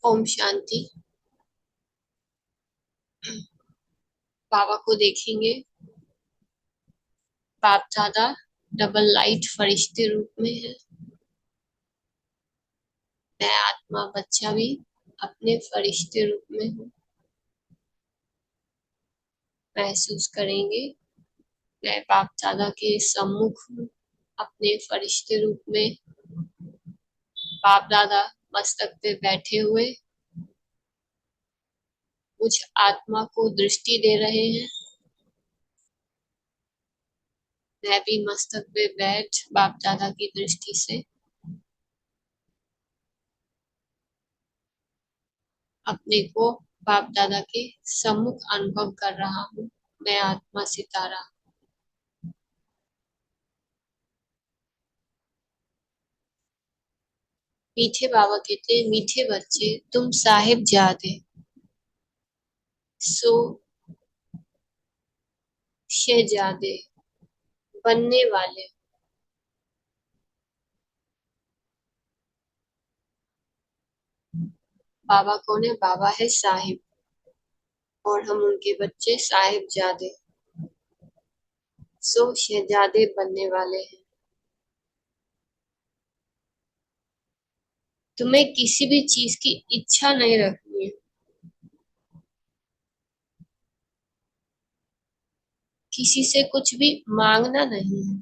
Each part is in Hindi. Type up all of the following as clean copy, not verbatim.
ओम शांति। बाबा को देखेंगे। बाप दादा डबल लाइट फरिश्ते रूप में है। मैं आत्मा बच्चा भी अपने फरिश्ते रूप में हूँ। महसूस करेंगे मैं बाप दादा के सम्मुख हूँ अपने फरिश्ते रूप में। बाप दादा मस्तक पे बैठे हुए मुझ आत्मा को दृष्टि दे रहे हैं। मैं भी मस्तक पे बैठ बाप दादा की दृष्टि से अपने को बाप दादा के सम्मुख अनुभव कर रहा हूँ। मैं आत्मा सितारा। मीठे बाबा कहते हैं, मीठे बच्चे तुम साहिब जादे सो शहजादे बनने वाले। बाबा कौन है? बाबा है साहिब और हम उनके बच्चे साहिब जादे सो शहजादे बनने वाले हैं। तुम्हें किसी भी चीज की इच्छा नहीं रखनी है। किसी से कुछ भी मांगना नहीं है।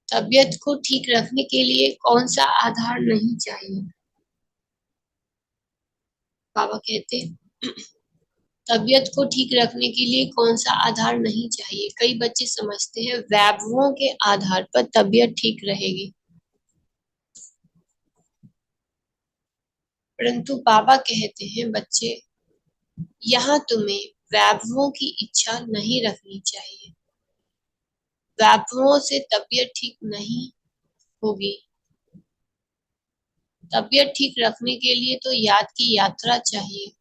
तबीयत को ठीक रखने के लिए कौन सा आधार नहीं चाहिए? बाबा कहते हैं, तबीयत को ठीक रखने के लिए कौन सा आधार नहीं चाहिए। कई बच्चे समझते हैं वैभवों के आधार पर तबीयत ठीक रहेगी, परंतु बाबा कहते हैं बच्चे, यहाँ तुम्हें वैभवों की इच्छा नहीं रखनी चाहिए। वैभवों से तबीयत ठीक नहीं होगी। तबीयत ठीक रखने के लिए तो याद की यात्रा चाहिए।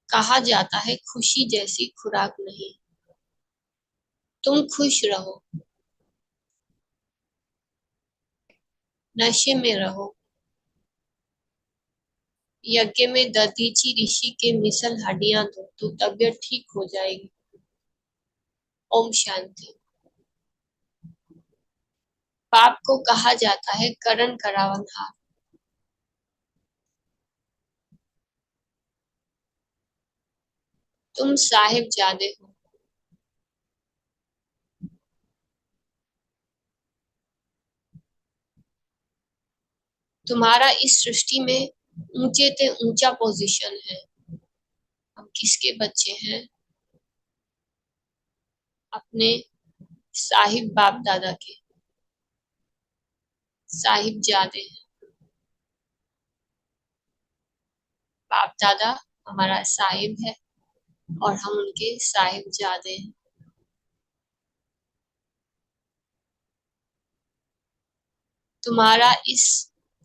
कहा जाता है खुशी जैसी खुराक नहीं। तुम खुश रहो, नशे में रहो। यज्ञ में दधीची ऋषि के मिसल हड्डियां दो तो तबीयत ठीक हो जाएगी। ओम शांति। पाप को कहा जाता है करण करावनहार। तुम साहिब जादे हो। तुम्हारा इस सृष्टि में ऊंचे से ऊंचा पोजीशन है। हम किसके बच्चे हैं? अपने साहिब बाप दादा के साहिब जादे हैं। बाप दादा हमारा साहिब है और हम उनके साहिब जादे हैं। तुम्हारा इस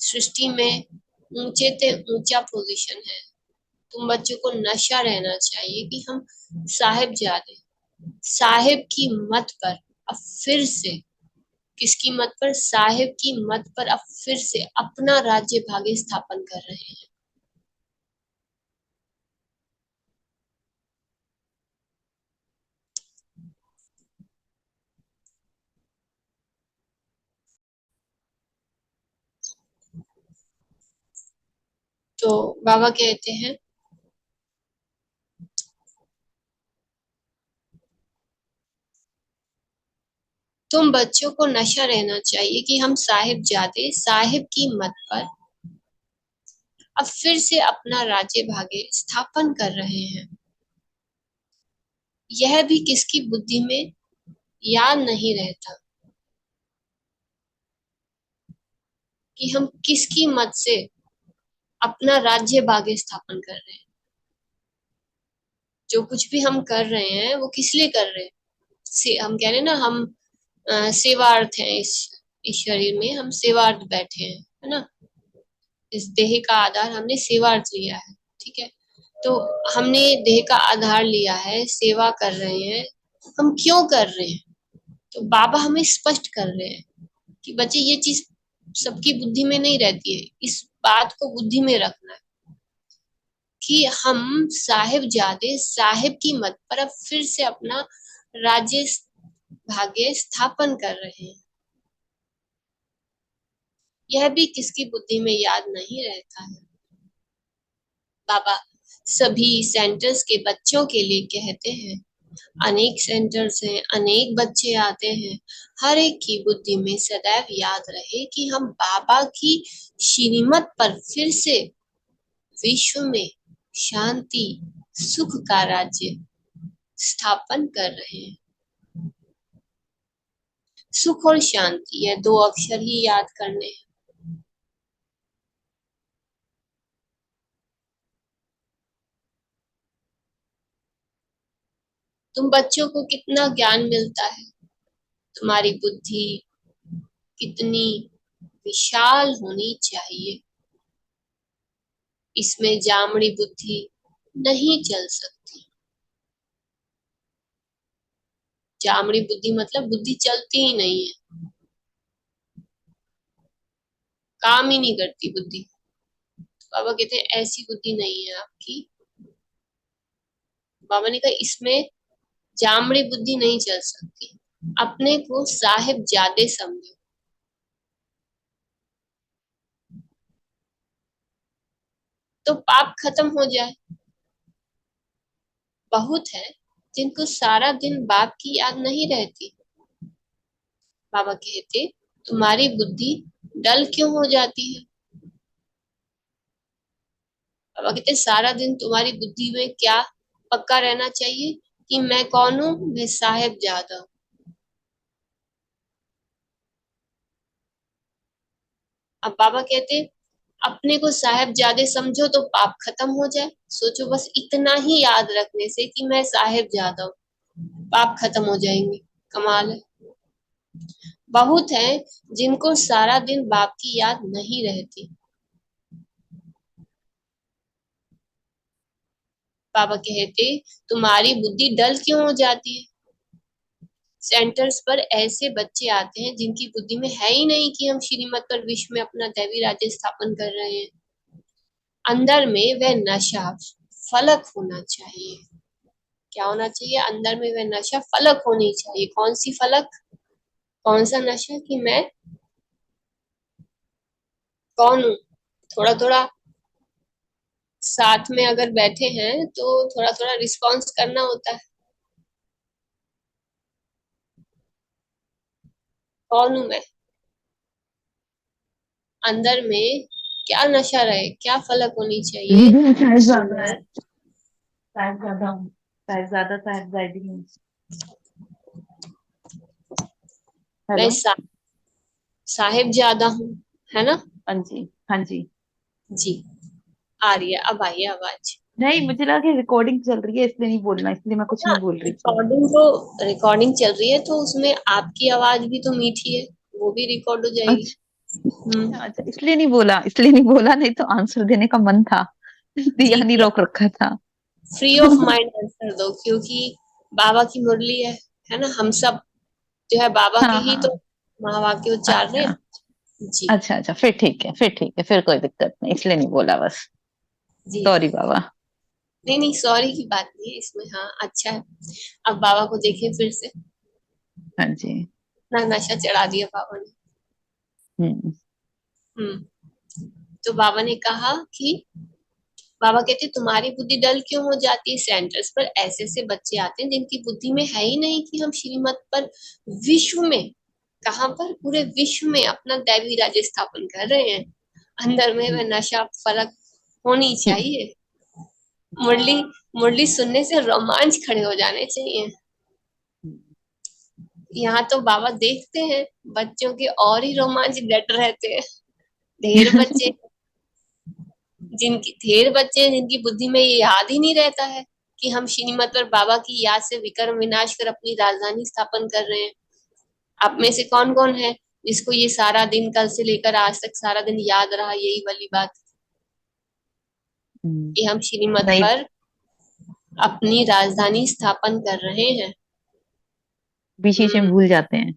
सृष्टि में ऊंचे से ऊंचा पोजीशन है। तुम बच्चों को नशा रहना चाहिए कि हम साहिब जादे, साहिब की मत पर अब फिर से, किसकी मत पर? साहिब की मत पर अब फिर से अपना राज्य भाग्य स्थापन कर रहे हैं। तो बाबा कहते हैं, तुम बच्चों को नशा रहना चाहिए कि हम साहिब जादे साहिब की मत पर अब फिर से अपना राज्य भाग्य स्थापन कर रहे हैं। यह भी किसकी बुद्धि में याद नहीं रहता कि हम किसकी मत से अपना राज्य भाग्य स्थापन कर रहे हैं। जो कुछ भी हम कर रहे हैं वो किस लिए कर रहे हैं? हम कह रहे हैं ना, हम सेवार्थ हैं। इस शरीर में हम सेवार्थ बैठे हैं, है ना। इस देह का आधार हमने सेवार्थ लिया है, ठीक है। तो हमने देह का आधार लिया है, सेवा कर रहे हैं। हम क्यों कर रहे हैं? तो बाबा हमें स्पष्ट कर रहे हैं कि बच्चे ये चीज सबकी बुद्धि में नहीं रहती है, इस बात को बुद्धि में रखना है कि हम साहिबजादे साहिब की मत पर अब फिर से अपना राज्य भाग्य स्थापन कर रहे हैं। यह भी किसकी बुद्धि में याद नहीं रहता है। बाबा सभी सेंटर्स के बच्चों के लिए कहते हैं, अनेक सेंटर्स हैं, अनेक बच्चे आते हैं, हर एक की बुद्धि में सदैव याद रहे कि हम बाबा की श्रीमत पर फिर से विश्व में शांति सुख का राज्य स्थापन कर रहे हैं। सुख और शांति, यह दो अक्षर ही याद करने हैं। तुम बच्चों को कितना ज्ञान मिलता है, तुम्हारी बुद्धि कितनी विशाल होनी चाहिए, इसमें जामड़ी बुद्धि नहीं चल सकती। जामड़ी बुद्धि मतलब बुद्धि चलती ही नहीं है, काम ही नहीं करती बुद्धि। तो बाबा कहते हैं ऐसी बुद्धि नहीं है आपकी। बाबा ने कहा इसमें जामड़ी बुद्धि नहीं चल सकती, अपने को साहिबजादे समझो। तो पाप खत्म हो जाए। बहुत है जिनको सारा दिन बाप की याद नहीं रहती। बाबा कहते तुम्हारी बुद्धि डल क्यों हो जाती है। बाबा कहते सारा दिन तुम्हारी बुद्धि में क्या पक्का रहना चाहिए कि मैं कौन हूँ, मैं साहिबजादा हूँ। अब बाबा कहते अपने को साहिबजादे समझो तो पाप खत्म हो जाए। सोचो बस इतना ही याद रखने से कि मैं साहिबजादा हूँ, पाप खत्म हो जाएंगे। कमाल है। बहुत है जिनको सारा दिन बाप की याद नहीं रहती। बाबा कहते तुम्हारी बुद्धि डल क्यों हो जाती है। सेंटर्स पर ऐसे बच्चे आते हैं जिनकी बुद्धि में है ही नहीं कि हम श्रीमत पर विश्व में अपना दैवी राज्य स्थापन कर रहे हैं। अंदर में वह नशा फलक होना चाहिए। क्या होना चाहिए, अंदर में वह नशा फलक होनी चाहिए। कौन सी फलक, कौन सा नशा कि मैं कौन हूँ। थोड़ा थोड़ा साथ में अगर बैठे हैं तो थोड़ा थोड़ा रिस्पॉन्स करना होता है। कौन हूँ मैं, अंदर में क्या नशा रहे, क्या फलक होनी चाहिए। दीदी साहिबजादा है, साहिबजादा हूँ, साहिबजादा साहिबजादी हूँ। मैं हेलो। साहिबजादा हूँ, है ना। हाँ जी, हाँ जी। जी, आ रही है, अब आई है आवाज। नहीं, मुझे लगा कि रिकॉर्डिंग चल रही है इसलिए नहीं बोलना, इसलिए मैं कुछ हाँ, नहीं बोल रही थी। रिकॉर्डिंग चल रही है तो उसमें आपकी आवाज भी तो मीठी है, वो भी रिकॉर्ड हो जाएगी। अच्छा, हम्म। अच्छा, इसलिए नहीं बोला, इसलिए नहीं बोला, नहीं तो आंसर देने का मन था। जी दिया नहीं, जी, रोक रखा था। फ्री ऑफ माइंड आंसर दो क्योंकि बाबा की मुरली है ना। हम सब जो है बाबा के हाँ ही तो हाँ। महावाक्य उच्चार रहे अच्छा, हैं। जी अच्छा, अच्छा, फिर ठीक है, फिर ठीक है, फिर कोई दिक्कत नहीं, इसलिए नहीं बोला बस। जी सॉरी जी। बाबा। नहीं नहीं, सॉरी की बात नहीं है इसमें। हाँ अच्छा है। अब बाबा को देखें फिर से, हाँ जी। ना नशा चढ़ा दिया बाबा ने। हम्म। हम्म। तो बाबा ने कहा कि बाबा कहते तुम्हारी बुद्धि डल क्यों हो जाती है। सेंटर्स पर ऐसे ऐसे बच्चे आते हैं जिनकी बुद्धि में है ही नहीं कि हम श्रीमत पर विश्व में, कहाँ पर, पूरे विश्व में अपना दैवी राज्य स्थापन कर रहे हैं। अंदर में वह नशा फलक होनी चाहिए। मुरली मुरली सुनने से रोमांच खड़े हो जाने चाहिए। यहाँ तो बाबा देखते हैं बच्चों के और ही रोमांच डट रहते हैं। ढेर बच्चे, ढेर बच्चे हैं जिनकी बुद्धि में ये याद ही नहीं रहता है कि हम श्रीमत पर बाबा की याद से विक्रम विनाश कर अपनी राजधानी स्थापन कर रहे हैं। आप में से कौन कौन है जिसको ये सारा दिन, कल से लेकर आज तक सारा दिन याद रहा यही वाली बात कि हम श्रीमत नहीं। पर अपनी राजधानी स्थापन कर रहे हैं। बीच बीच में हम्म। भूल जाते हैं।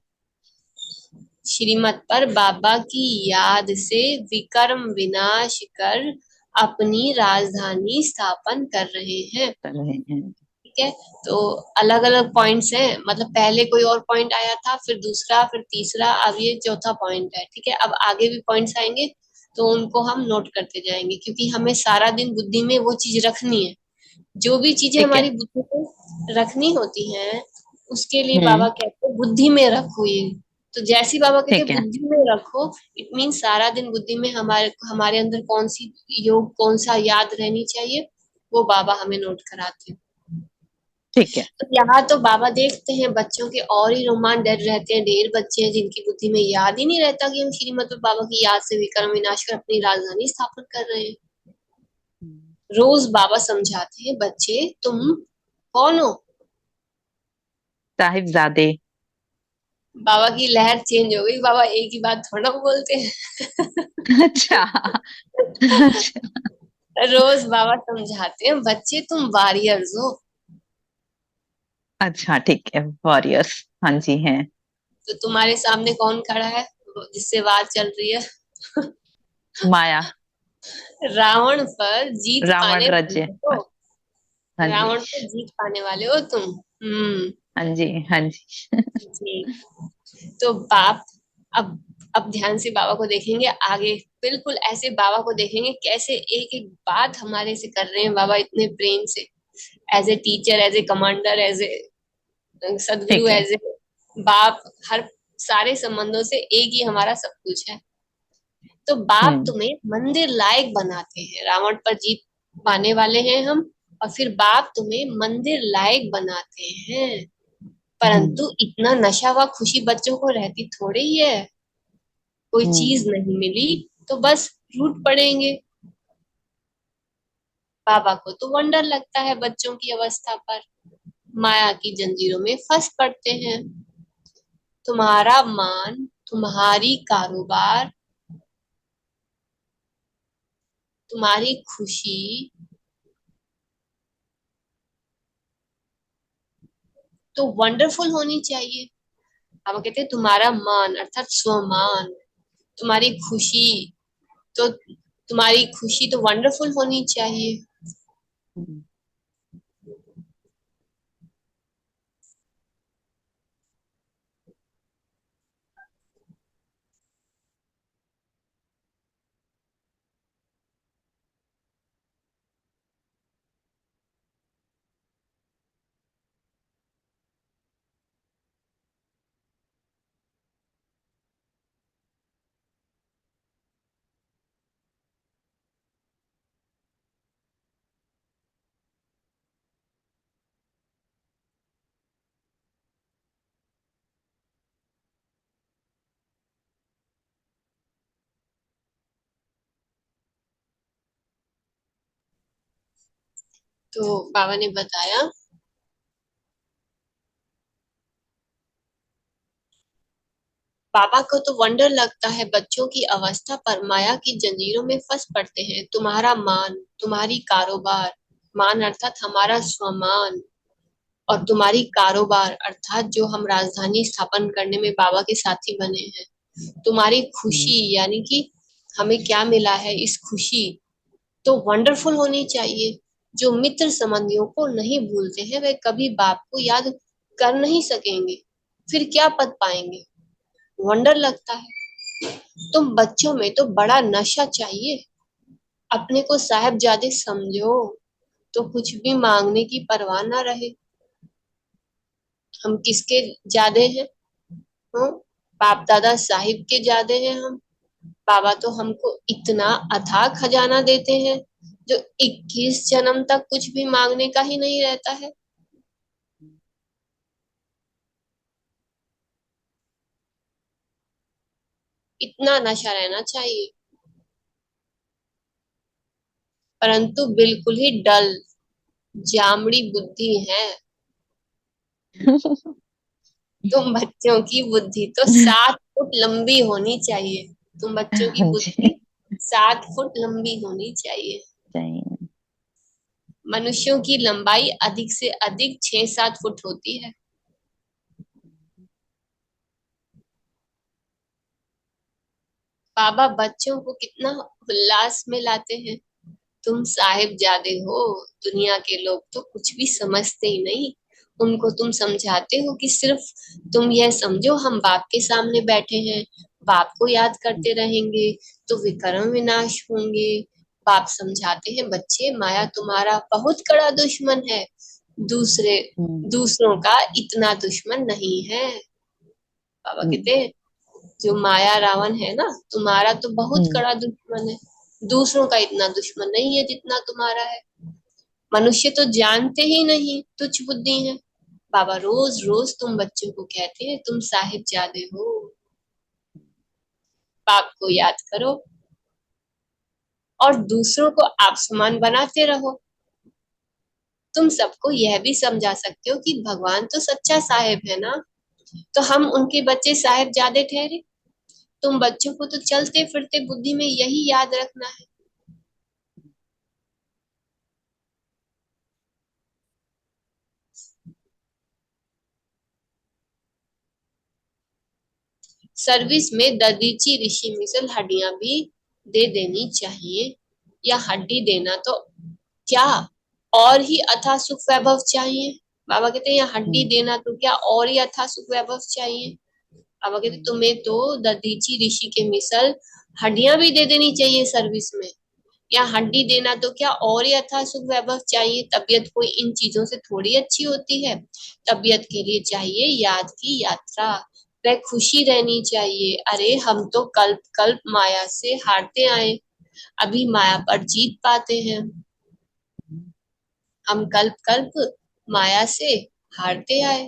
श्रीमत पर बाबा की याद से विक्रम विनाश कर अपनी राजधानी स्थापन कर रहे हैं। कर रहे हैं। ठीक है। तो अलग अलग पॉइंट्स हैं, मतलब पहले कोई और पॉइंट आया था, फिर दूसरा, फिर तीसरा, अब ये चौथा पॉइंट है। ठीक है, अब आगे भी पॉइंट्स आएंगे तो उनको हम नोट करते जाएंगे, क्योंकि हमें सारा दिन बुद्धि में वो चीज रखनी है। जो भी चीजें ठीक है। हमारी बुद्धि में रखनी होती हैं, उसके लिए बाबा हम्म। कहते हैं बुद्धि में रखो ये। तो जैसी बाबा कहते हैं ठीक है। बुद्धि में रखो, इट मीन सारा दिन बुद्धि में हमारे हमारे अंदर कौन सी योग, कौन सा याद रहनी चाहिए, वो बाबा हमें नोट कराते हैं। ठीक है। तो यहाँ तो बाबा देखते हैं बच्चों के और ही रोमान डर रहते हैं। ढेर बच्चे हैं जिनकी बुद्धि में याद ही नहीं रहता कि हम श्रीमद् बाबा की याद से विक्रम विनाश कर अपनी राजधानी स्थापन कर रहे हैं। हम्म। रोज बाबा समझाते हैं, बच्चे तुम कौन हो। साहिबजादे। बाबा की लहर चेंज हो गई, बाबा एक ही बात थोड़ा ना बोलते हैं। अच्छा। अच्छा। रोज बाबा समझाते हैं, बच्चे तुम वॉरियर्स हो। अच्छा ठीक है, वॉरियर्स। हाँ जी हैं। तो तुम्हारे सामने कौन खड़ा है जिससे बात चल रही है? माया। रावण पर जीत रावण पाने राज्य। वाले हो। हाँ जी। रावण पर जीत पाने वाले हो तुम। हम्म। हाँ जी। हाँ जी। जी। तो बाप, अब ध्यान से बाबा को देखेंगे आगे। बिल्कुल ऐसे बाबा को देखेंगे कैसे एक एक बात हमारे से कर रहे हैं बाबा, इतने प्रेम से। As a teacher, as a commander, as a Sadguru, ठीक है। एज ए बाप, हर सारे संबंधों से एक ही हमारा सब कुछ है। तो बाप हम्म। तुम्हें मंदिर लायक बनाते हैं, रावण पर जीत पाने वाले हैं हम, और फिर बाप तुम्हें मंदिर लायक बनाते हैं। हम्म। परंतु इतना नशा व खुशी बच्चों को रहती थोड़ी ही है। कोई चीज हम्म। नहीं मिली तो बस टूट पड़ेंगे। बाबा को तो वंडर लगता है बच्चों की अवस्था पर, माया की जंजीरों में फंस पड़ते हैं। तुम्हारा मान, तुम्हारी कारोबार, तुम्हारी खुशी तो वंडरफुल होनी चाहिए। बाबा कहते हैं तुम्हारा मान अर्थात स्वमान, तुम्हारी खुशी तो, तुम्हारी खुशी तो वंडरफुल होनी चाहिए। हम्म। तो बाबा ने बताया, पापा को तो वंडर लगता है बच्चों की अवस्था पर, माया की जंजीरों में फंस पड़ते हैं। तुम्हारा मान, तुम्हारी कारोबार, मान अर्थात हमारा स्वमान, और तुम्हारी कारोबार अर्थात जो हम राजधानी स्थापन करने में बाबा के साथी बने हैं। तुम्हारी हम्म। खुशी यानी कि हमें क्या मिला है, इस खुशी तो वंडरफुल होनी चाहिए। जो मित्र संबंधियों को नहीं भूलते हैं वे कभी बाप को याद कर नहीं सकेंगे, फिर क्या पद पाएंगे। वंडर लगता है तुम बच्चों में तो बड़ा नशा चाहिए। अपने को साहबजादे समझो तो कुछ भी मांगने की परवाह ना रहे। हम किसके जादे हैं? हाँ, बाप दादा साहिब के जादे हैं हम। बाबा तो हमको इतना अथाह खजाना देते हैं जो 21 जन्म तक कुछ भी मांगने का ही नहीं रहता है। इतना नशा रहना चाहिए। परंतु बिल्कुल ही डल जामड़ी बुद्धि है। तुम बच्चों की बुद्धि तो 7 फुट लंबी होनी चाहिए। तुम बच्चों की हाँ जी। बुद्धि 7 फुट लंबी होनी चाहिए। चाहिए। मनुष्यों की लंबाई अधिक से अधिक 6-7 फुट होती है। बाबा बच्चों को कितना उल्लास में लाते हैं। तुम साहिबजादे हो, दुनिया के लोग तो कुछ भी समझते ही नहीं। उनको तुम समझाते हो कि सिर्फ तुम यह समझो हम बाप के सामने बैठे हैं, बाप को याद करते रहेंगे तो विकर्म विनाश होंगे। बाप समझाते हैं बच्चे, माया तुम्हारा बहुत कड़ा दुश्मन है, दूसरे हम्म दूसरों का इतना दुश्मन नहीं है। बाबा हम्म कहते हैं जो माया रावण है ना, तुम्हारा तो बहुत हम्म कड़ा दुश्मन है, दूसरों का इतना दुश्मन नहीं है जितना तुम्हारा है। मनुष्य तो जानते ही नहीं, तुच्छ बुद्धि है। बाबा रोज रोज तुम बच्चों को कहते हैं तुम साहिबजादे हो, बाप को याद करो और दूसरों को आप समान बनाते रहो। तुम सबको यह भी समझा सकते हो कि भगवान तो सच्चा साहिब है ना, तो हम उनके बच्चे साहिबजादे ठहरे। तुम बच्चों को तो चलते फिरते बुद्धि में यही याद रखना है। सर्विस में ददीची ऋषि मिसल हड्डियां भी दे देनी चाहिए, या हड्डी देना तो क्या और ही अथा सुख वैभव चाहिए। बाबा कहते हैं या हड्डी हम्म देना तो क्या और ही अथा सुख वैभव चाहिए। बाबा कहते हम्म तुम्हें तो ददीची ऋषि के मिसल हड्डियां भी दे देनी चाहिए सर्विस में, या हड्डी देना तो क्या और ही अथा सुख वैभव चाहिए। तबीयत कोई इन चीजों से थोड़ी अच्छी होती है। तबीयत के लिए चाहिए याद की यात्रा, वह खुशी रहनी चाहिए। अरे हम तो कल्प कल्प माया से हारते आए, अभी माया पर जीत पाते हैं। हम कल्प कल्प माया से हारते आए,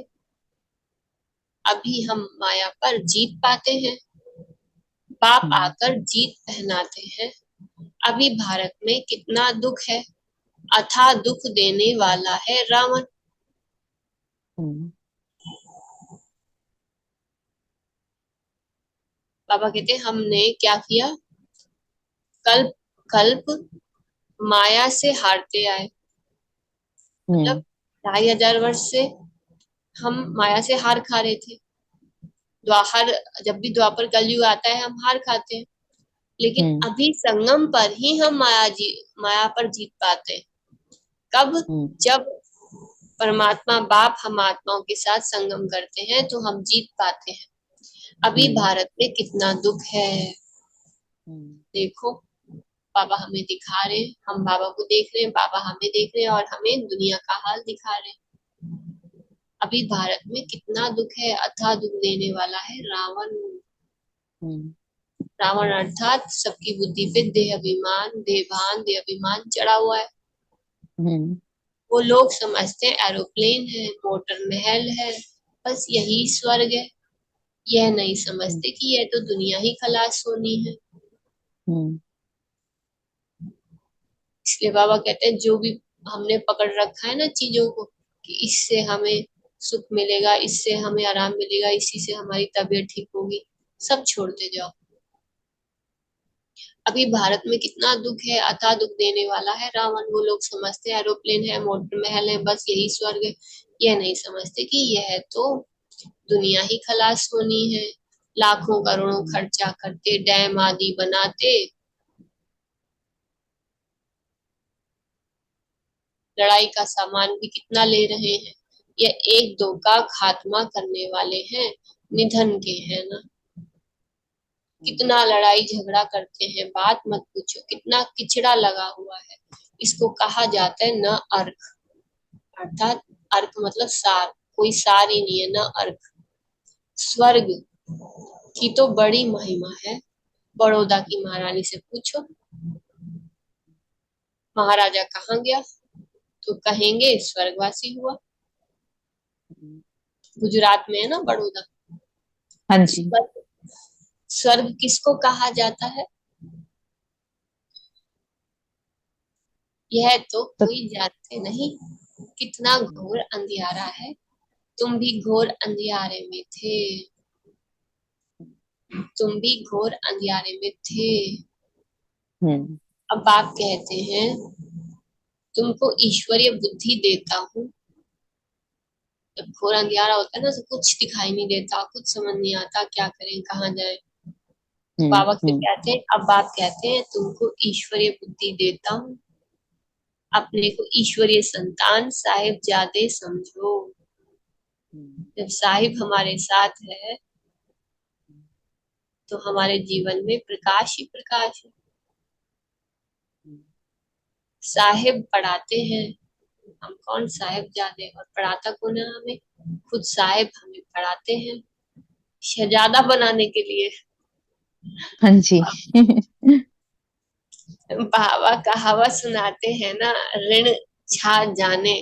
अभी हम माया पर जीत पाते हैं। बाप हम्म आकर जीत पहनाते हैं। अभी भारत में कितना दुख है, अथाह दुख देने वाला है रावण। हम्म बाबा कहते हैं हमने क्या किया, कल्प कल्प माया से हारते आए, मतलब हम्म 2500 वर्ष से हम माया से हार खा रहे थे। द्वापर, जब भी द्वापर कलयुग आता है हम हार खाते हैं, लेकिन हम्म अभी संगम पर ही हम माया पर जीत पाते हैं। कब, हम्म जब परमात्मा बाप हम आत्माओं के साथ संगम करते हैं तो हम जीत पाते हैं। अभी हम्म भारत में कितना दुख है, हम्म देखो। बाबा हमें दिखा रहे हैं, हम बाबा को देख रहे हैं, बाबा हमें देख रहे हैं और हमें दुनिया का हाल दिखा रहे हैं। अभी भारत में कितना दुख है, अथाह दुख देने वाला है रावण। हम्म रावण अर्थात सबकी बुद्धि पे देह अभिमान, देहभान, देह अभिमान चढ़ा हुआ है। हम्म वो लोग समझते हैं एरोप्लेन है, मोटर महल है, बस यही स्वर्ग है। यह नहीं समझते कि यह तो दुनिया ही खलास होनी है। हम्म इसलिए बाबा कहते हैं जो भी हमने पकड़ रखा है ना चीजों को, कि इससे हमें सुख मिलेगा, इससे हमें आराम मिलेगा, इसी से हमारी तबीयत ठीक होगी, सब छोड़ते जाओ। अभी भारत में कितना दुख है, अथाह दुख देने वाला है रावण। वो लोग समझते हैं एरोप्लेन है, मोटर महल है, बस यही स्वर्ग है। यह नहीं समझते कि यह तो दुनिया ही खलास होनी है। लाखों करोड़ों खर्चा करते, डैम आदि बनाते, लड़ाई का सामान भी कितना ले रहे हैं। यह एक दो का खात्मा करने वाले हैं, निधन के हैं ना। कितना लड़ाई झगड़ा करते हैं, बात मत पूछो, कितना किचड़ा लगा हुआ है। इसको कहा जाता है न अर्क, अर्थात अर्क मतलब सार, कोई सार ही नहीं है न अर्क। स्वर्ग की तो बड़ी महिमा है। बड़ौदा की महारानी से पूछो महाराजा कहाँ गया, तो कहेंगे स्वर्गवासी हुआ। गुजरात में है ना बड़ौदा। हाँ जी। स्वर्ग, स्वर्ग किसको कहा जाता है, यह तो तो कोई जानते नहीं। कितना घोर अंधियारा है, तुम भी घोर अंधियारे में थे, तुम भी घोर अंधियारे में थे। हम्म अब बाप कहते हैं तुमको ईश्वरीय बुद्धि देता हूँ। जब घोर अंधियारा होता है ना तो कुछ दिखाई नहीं देता, कुछ समझ नहीं आता क्या करें कहाँ जाए। तो बाबा फिर हम्म। कहते हैं, अब बाप कहते हैं तुमको ईश्वरीय बुद्धि देता हूँ, अपने को ईश्वरीय संतान साहिबजादे समझो। हम्म। जब साहिब हमारे साथ है तो हमारे जीवन में प्रकाश ही प्रकाश है। हम्म। साहिब पढ़ाते हैं, हम कौन साहिबजादे, और पढ़ाता कौन है हमें? खुद साहिब हमें पढ़ाते हैं शहजादा बनाने के लिए। हाँ जी। बाबा कहावत सुनाते हैं ना, ऋण छा जाने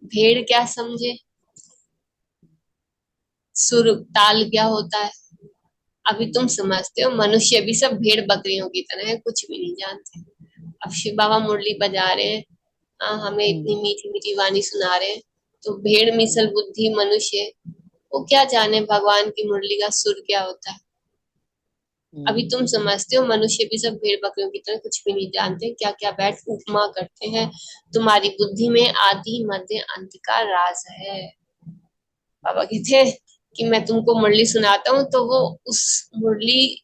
भेड़ क्या समझे, सुर ताल क्या होता है। अभी तुम समझते हो मनुष्य भी सब भेड़ बकरियों की तरह है, कुछ भी नहीं जानते। अब शिव बाबा मुरली बजा रहे हैं, हमें इतनी हम्म। मीठी मीठी वाणी सुना रहे हैं, तो भेड़ मिसल बुद्धि मनुष्य, वो क्या जाने भगवान की मुरली का सुर क्या होता है। अभी हम्म। तुम समझते हो मनुष्य भी सब भेड़ बकरियों की तरह कुछ भी नहीं जानते, क्या क्या बैठ उपमा करते हैं। तुम्हारी बुद्धि में आदि मध्य अंत का राज है। बाबा कहते हैं कि मैं तुमको मुरली सुनाता हूँ, तो वो उस मुरली,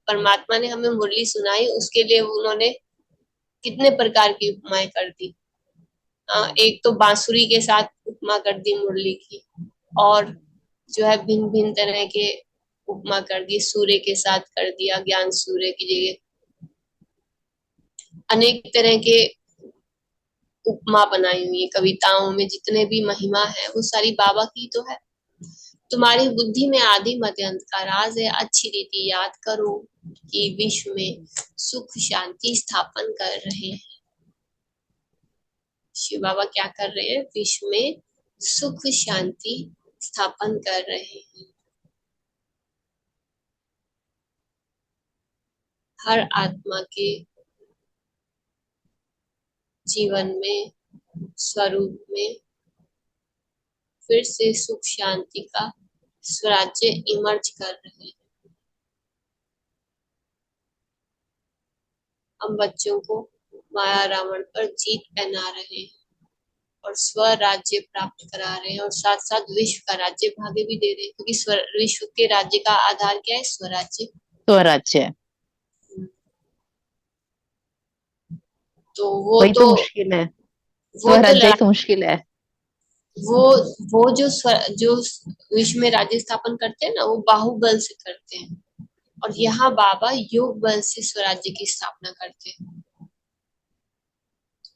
परमात्मा ने हमें मुरली सुनाई, उसके लिए उन्होंने कितने प्रकार की उपमाएं कर दी। एक तो बांसुरी के साथ उपमा कर दी मुरली की, और जो है भिन्न भिन्न तरह के उपमा कर दी, सूर्य के साथ कर दिया, ज्ञान सूर्य की जगह अनेक तरह के उपमा बनाई हुई है कविताओं में। जितने भी महिमा है वो सारी बाबा की तो है। तुम्हारी बुद्धि में आदि मध्य अंत का राज है। अच्छी रीति याद करो कि विश्व में सुख शांति स्थापन कर रहे हैं। शिव बाबा क्या कर रहे हैं? विश्व में सुख शांति स्थापन कर रहे हैं। हर आत्मा के जीवन में, स्वरूप में फिर से सुख शांति का स्वराज्य इमर्ज कर रहे हैं। हम बच्चों को माया रावण पर जीत पहना रहे हैं और स्वराज्य प्राप्त करा रहे हैं, और साथ साथ विश्व का राज्य भाग्य भी दे रहे हैं, क्योंकि विश्व के राज्य का आधार क्या है? स्वराज्य। स्वराज्य। तो वही तो मुश्किल है, वो तो स्वराज्य ही लड़ा तो मुश्किल है। वो वो जो विश्व में राज्य स्थापन करते हैं ना, वो बाहुबल से करते हैं, और यहाँ बाबा योग बल से स्वराज्य की स्थापना करते हैं।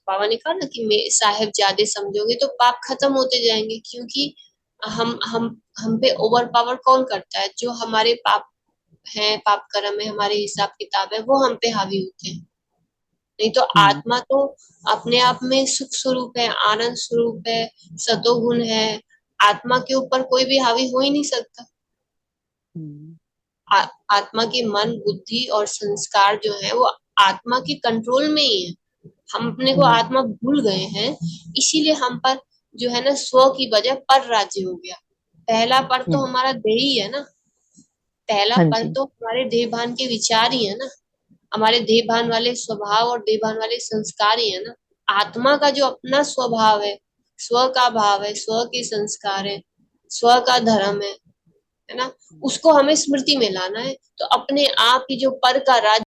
बाबा ने कहा ना कि साहिबजादे समझोगे तो पाप खत्म होते जाएंगे, क्योंकि हम पे ओवर पावर कौन करता है? जो हमारे पाप है, पाप कर्म है, हमारे हिसाब किताब है, वो हम पे हावी होते हैं। नहीं तो हम्म। आत्मा तो अपने आप में सुख स्वरूप है, आनंद स्वरूप है, सतोगुण है। आत्मा के ऊपर कोई भी हावी हो ही नहीं सकता। हम्म। आत्मा के मन बुद्धि और संस्कार जो है वो आत्मा के कंट्रोल में ही है। हम अपने को हम्म। आत्मा भूल गए हैं, इसीलिए हम पर जो है ना स्व की बजाय पर राज्य हो गया। पहला पर तो हम्म। हमारा देह ही है ना, पहला हाँ पर जी। तो हमारे देह भान के विचार ही है ना, हमारे देह भान वाले स्वभाव और देह भान वाले संस्कार ही है ना। आत्मा का जो अपना स्वभाव है, स्व का भाव है, स्व के संस्कार है, स्व का धर्म है ना, उसको हमें स्मृति में लाना है। तो अपने आप ही जो पर का राज्य